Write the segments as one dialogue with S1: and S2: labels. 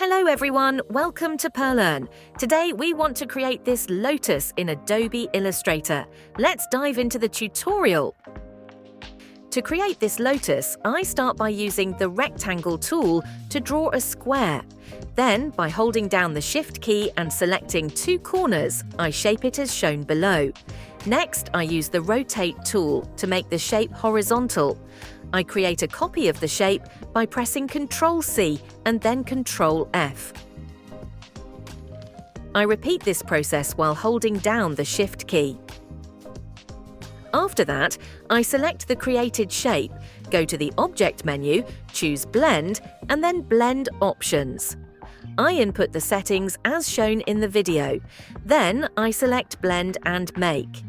S1: Hello everyone, welcome to Perlearn. Today we want to create this lotus in Adobe Illustrator. Let's dive into the tutorial. To create this lotus, I start by using the rectangle tool to draw a square. Then, by holding down the Shift key and selecting two corners, I shape it as shown below. Next, I use the rotate tool to make the shape horizontal. I create a copy of the shape by pressing Ctrl+C and then Ctrl+F. I repeat this process while holding down the Shift key. After that, I select the created shape, go to the Object menu, choose Blend, and then Blend Options. I input the settings as shown in the video. Then I select Blend and Make.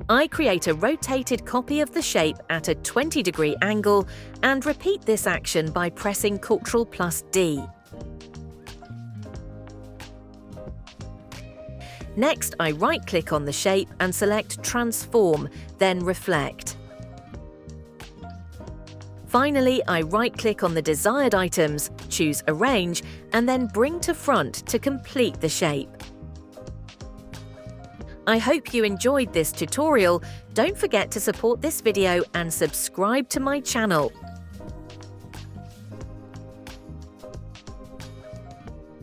S1: I create a rotated copy of the shape at a 20-degree angle and repeat this action by pressing Ctrl+D. Next, I right-click on the shape and select Transform, then Reflect. Finally, I right-click on the desired items, choose Arrange, and then Bring to Front to complete the shape. I hope you enjoyed this tutorial. Don't forget to support this video and subscribe to my channel.